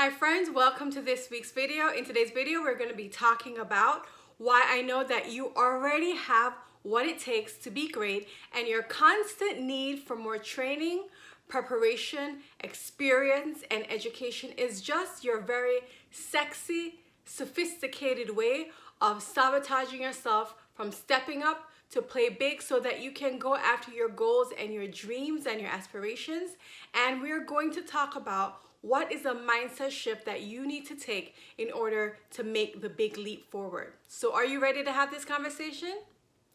Hi friends, welcome to this week's video. In today's video, we're going to be talking about why I know that you already have what it takes to be great and your constant need for more training, preparation, experience, and education is just your very sexy, sophisticated way of sabotaging yourself from stepping up to play big so that you can go after your goals and your dreams and your aspirations. And we're going to talk about what is a mindset shift that you need to take in order to make the big leap forward. So are you ready to have this conversation?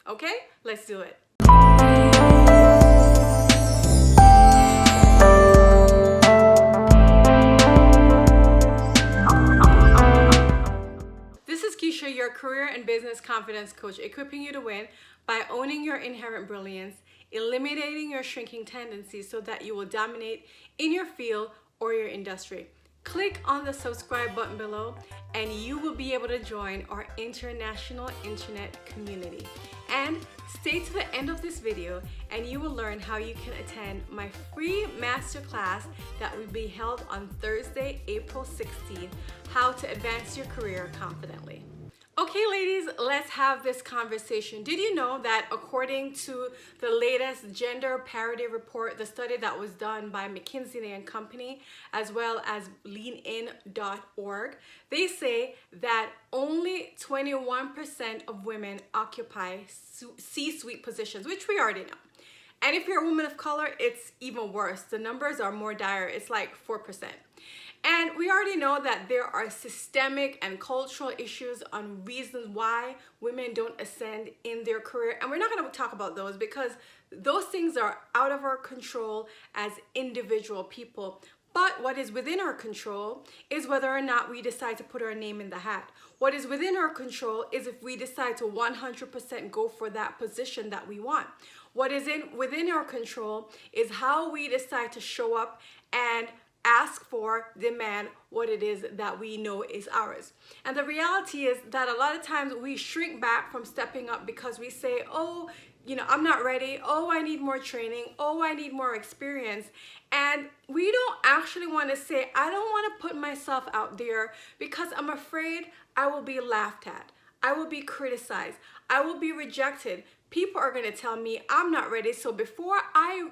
Okay, let's do it. This is Keisha, your career and business confidence coach, equipping you to win by owning your inherent brilliance, eliminating your shrinking tendencies so that you will dominate in your field or your industry. Click on the subscribe button below and you will be able to join our international internet community. And stay to the end of this video and you will learn how you can attend my free masterclass that will be held on Thursday, April 16th, how to advance your career confidently. Okay, ladies, let's have this conversation. Did you know that according to the latest gender parity report, the study that was done by McKinsey and Company, as well as leanin.org, they say that only 21% of women occupy C-suite positions, which we already know. And if you're a woman of color, it's even worse. The numbers are more dire. It's like 4%. And we already know that there are systemic and cultural issues on reasons why women don't ascend in their career. And we're not going to talk about those because those things are out of our control as individual people. But what is within our control is whether or not we decide to put our name in the hat. What is within our control is if we decide to 100% go for that position that we want. What is within our control is how we decide to show up and ask for, demand what it is that we know is ours. And the reality is that a lot of times we shrink back from stepping up because we say, oh, I'm not ready. Oh, I need more training. Oh, I need more experience. And we don't actually want to say, I don't want to put myself out there because I'm afraid I will be laughed at. I will be criticized. I will be rejected. People are going to tell me I'm not ready. So before I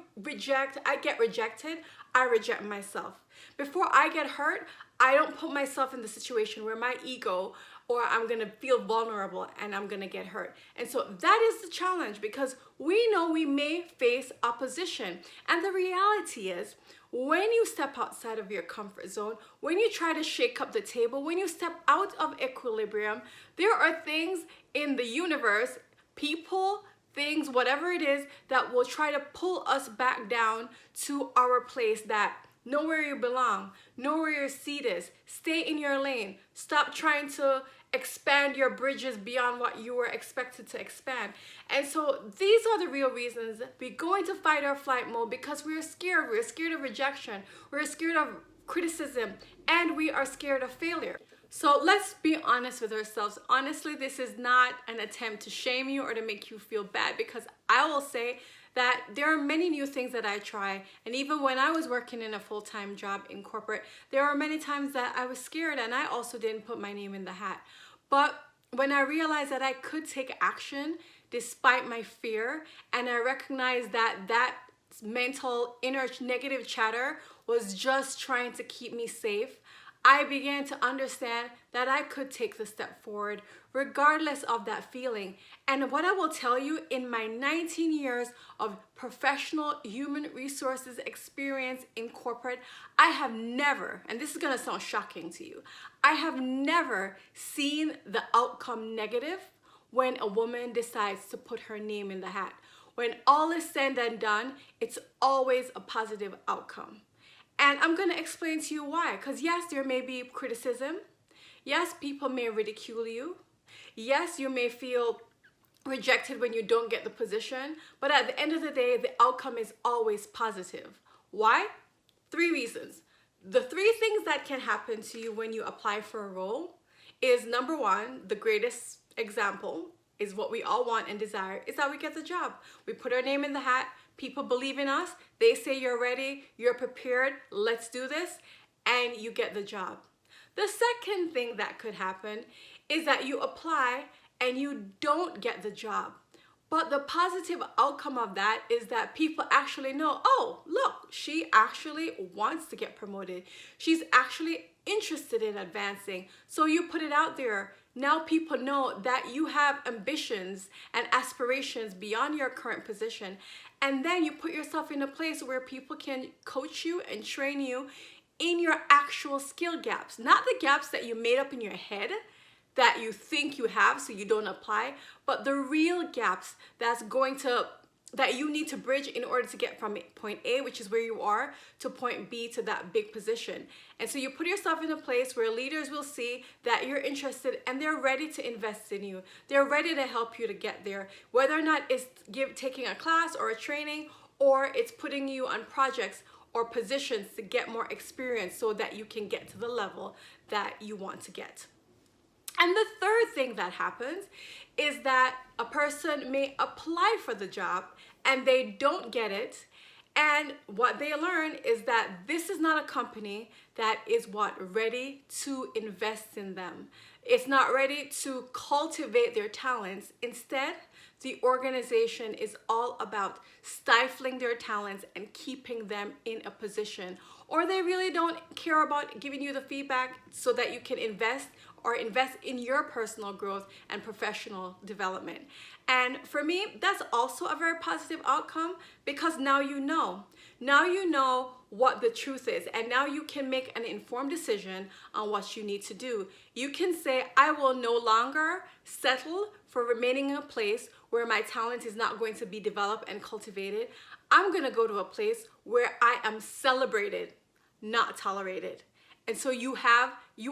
get rejected, I reject myself. Before I get hurt, I don't put myself in the situation where my ego or I'm going to feel vulnerable and I'm going to get hurt. And so that is the challenge because we know we may face opposition. And the reality is when you step outside of your comfort zone, when you try to shake up the table, when you step out of equilibrium, there are things in the universe, people, things, whatever it is, that will try to pull us back down to our place, that know where you belong, know where your seat is, stay in your lane, stop trying to expand your bridges beyond what you were expected to expand. And so these are the real reasons we go into fight or flight mode because we're scared. We're scared of rejection, we're scared of criticism, and we are scared of failure. So let's be honest with ourselves. Honestly, this is not an attempt to shame you or to make you feel bad, because I will say that there are many new things that I try. And even when I was working in a full-time job in corporate, there are many times that I was scared and I also didn't put my name in the hat. But when I realized that I could take action despite my fear, and I recognized that mental inner negative chatter was just trying to keep me safe, I began to understand that I could take the step forward regardless of that feeling. And what I will tell you, in my 19 years of professional human resources experience in corporate, I have never, and this is gonna sound shocking to you, I have never seen the outcome negative when a woman decides to put her name in the hat. When all is said and done, it's always a positive outcome. And I'm going to explain to you why. Because yes, there may be criticism. Yes, people may ridicule you. Yes, you may feel rejected when you don't get the position. But at the end of the day, the outcome is always positive. Why? 3 reasons. The 3 things that can happen to you when you apply for a role is, number 1, the greatest example is what we all want and desire, is that we get the job. We put our name in the hat. People believe in us. They say you're ready, you're prepared, let's do this. and you get the job. The second thing that could happen is that you apply and you don't get the job. But the positive outcome of that is that people actually know, oh, look, she actually wants to get promoted. She's actually interested in advancing. So you put it out there. Now people know that you have ambitions and aspirations beyond your current position. And then you put yourself in a place where people can coach you and train you in your actual skill gaps, not the gaps that you made up in your head that you think you have so you don't apply, but the real gaps that you need to bridge in order to get from point A, which is where you are, to point B, to that big position. And so you put yourself in a place where leaders will see that you're interested and they're ready to invest in you. They're ready to help you to get there, whether or not it's taking a class or a training, or it's putting you on projects or positions to get more experience so that you can get to the level that you want to get. And the third thing that happens is that a person may apply for the job and they don't get it. And what they learn is that this is not a company that is ready to invest in them. It's not ready to cultivate their talents. Instead, the organization is all about stifling their talents and keeping them in a position. Or they really don't care about giving you the feedback so that you can invest in your personal growth and professional development. And for me, that's also a very positive outcome, because now you know. Now you know what the truth is, and now you can make an informed decision on what you need to do. You can say, I will no longer settle for remaining in a place where my talent is not going to be developed and cultivated. I'm going to go to a place where I am celebrated, not tolerated. And so you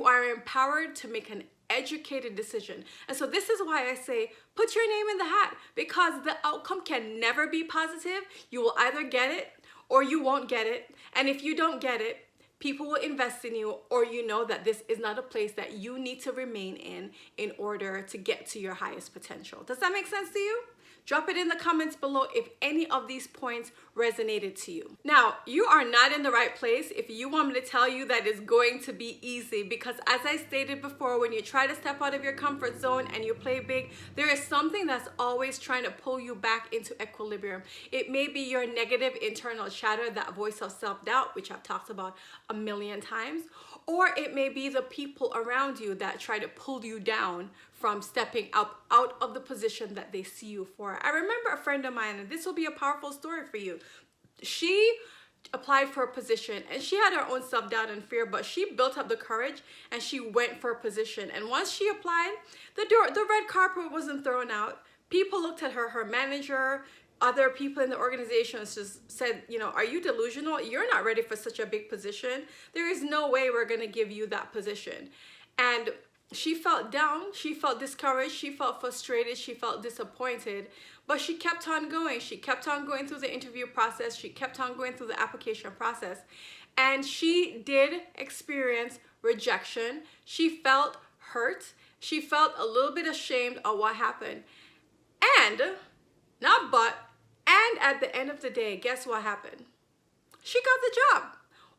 are empowered to make an educated decision. And so this is why I say, put your name in the hat, because the outcome can never be positive. You will either get it or you won't get it. And if you don't get it, people will invest in you, or you know that this is not a place that you need to remain in order to get to your highest potential. Does that make sense to you? Drop it in the comments below if any of these points resonated to you. Now, you are not in the right place if you want me to tell you that it's going to be easy, because as I stated before, when you try to step out of your comfort zone and you play big, there is something that's always trying to pull you back into equilibrium. It may be your negative internal chatter, that voice of self-doubt, which I've talked about a million times, or it may be the people around you that try to pull you down from stepping up out of the position that they see you for. I remember a friend of mine, and this will be a powerful story for you. She applied for a position and she had her own self-doubt and fear, but she built up the courage and she went for a position. And once she applied, the red carpet wasn't thrown out. People looked at her, her manager, other people in the organization just said, are you delusional? You're not ready for such a big position. There is no way we're going to give you that position. And she felt down, she felt discouraged, she felt frustrated, she felt disappointed, but she kept on going. She kept on going through the interview process. She kept on going through the application process. And she did experience rejection. She felt hurt. She felt a little bit ashamed of what happened. And at the end of the day, guess what happened? She got the job.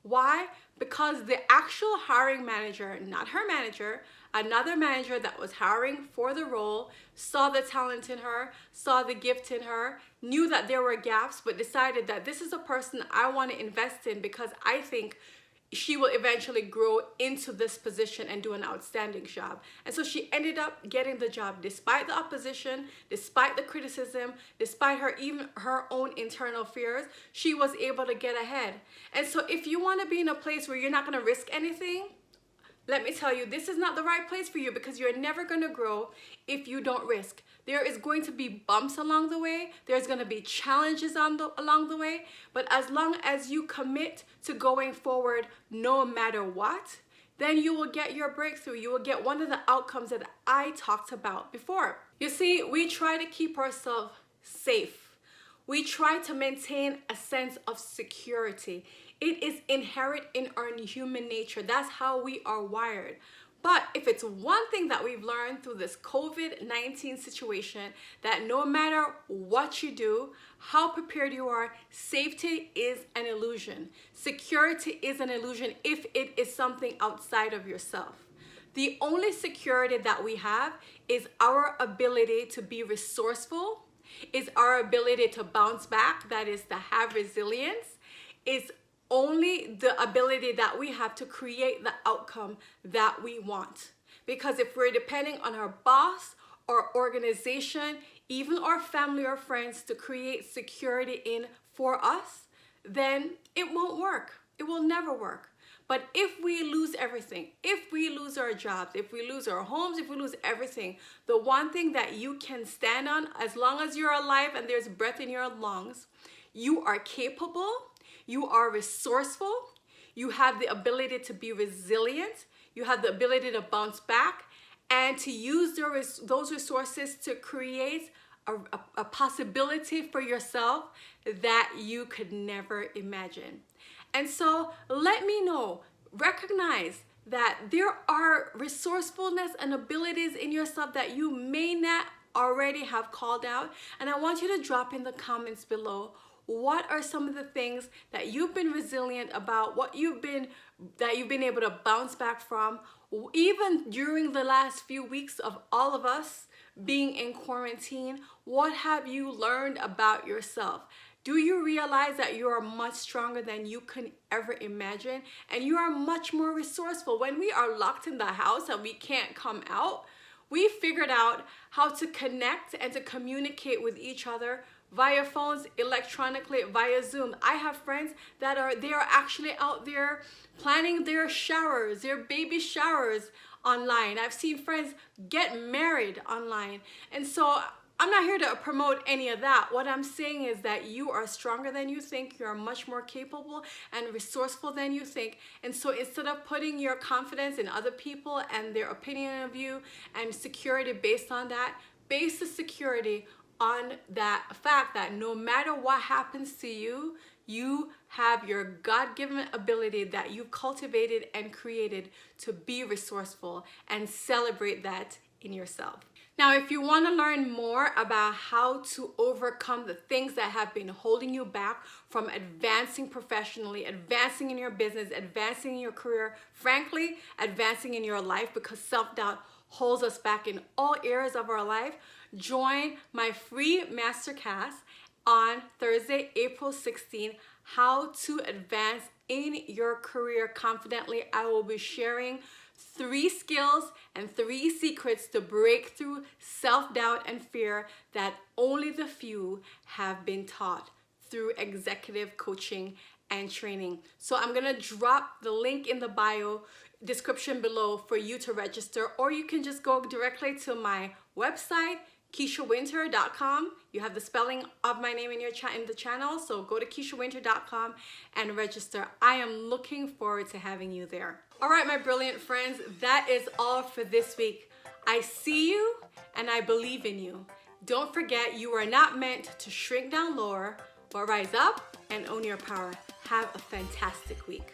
Why? Because the actual hiring manager, not her manager, another manager that was hiring for the role, saw the talent in her, saw the gift in her, knew that there were gaps, but decided that this is a person I want to invest in because I think she will eventually grow into this position and do an outstanding job. And so she ended up getting the job despite the opposition, despite the criticism, despite even her own internal fears. She was able to get ahead. And so if you want to be in a place where you're not going to risk anything, let me tell you, this is not the right place for you, because you're never going to grow if you don't risk. There is going to be bumps along the way. There's going to be challenges along the way. But as long as you commit to going forward no matter what, then you will get your breakthrough. You will get one of the outcomes that I talked about before. You see, we try to keep ourselves safe. We try to maintain a sense of security. It is inherent in our human nature. That's how we are wired. But if it's one thing that we've learned through this COVID-19 situation, that no matter what you do, how prepared you are, safety is an illusion. Security is an illusion if it is something outside of yourself. The only security that we have is our ability to be resourceful, is our ability to bounce back, that is to have resilience, is only the ability that we have to create the outcome that we want. Because if we're depending on our boss or organization, even our family or friends to create security in for us, then it won't work. It will never work. But if we lose everything, if we lose our jobs, if we lose our homes, if we lose everything, the one thing that you can stand on, as long as you're alive and there's breath in your lungs, you are capable, you are resourceful, you have the ability to be resilient, you have the ability to bounce back, and to use those resources to create a possibility for yourself that you could never imagine. And so let me know, recognize that there are resourcefulness and abilities in yourself that you may not already have called out. And I want you to drop in the comments below, what are some of the things that you've been resilient about, that you've been able to bounce back from, even during the last few weeks of all of us being in quarantine? What have you learned about yourself? Do you realize that you are much stronger than you can ever imagine? And you are much more resourceful. When we are locked in the house and we can't come out, we figured out how to connect and to communicate with each other via phones, electronically, via Zoom. I have friends that are actually out there planning their showers, their baby showers online. I've seen friends get married online. And so I'm not here to promote any of that. What I'm saying is that you are stronger than you think. You are much more capable and resourceful than you think. And so instead of putting your confidence in other people and their opinion of you and security based on that, base the security on that fact that no matter what happens to you, you have your God-given ability that you cultivated and created to be resourceful, and celebrate that in yourself. Now, if you want to learn more about how to overcome the things that have been holding you back from advancing professionally, advancing in your business, advancing in your career, frankly, advancing in your life, because self-doubt holds us back in all areas of our life, join my free masterclass on Thursday, April 16th, How to Advance in Your Career Confidently. I will be sharing 3 skills and 3 secrets to break through self-doubt and fear that only the few have been taught through executive coaching and training. So I'm gonna drop the link in the bio description below for you to register, or you can just go directly to my website, KeishaWinter.com. You have the spelling of my name in the channel, so go to KeishaWinter.com and register. I am looking forward to having you there. All right, my brilliant friends, that is all for this week. I see you and I believe in you. Don't forget, you are not meant to shrink down lower, but rise up and own your power. Have a fantastic week.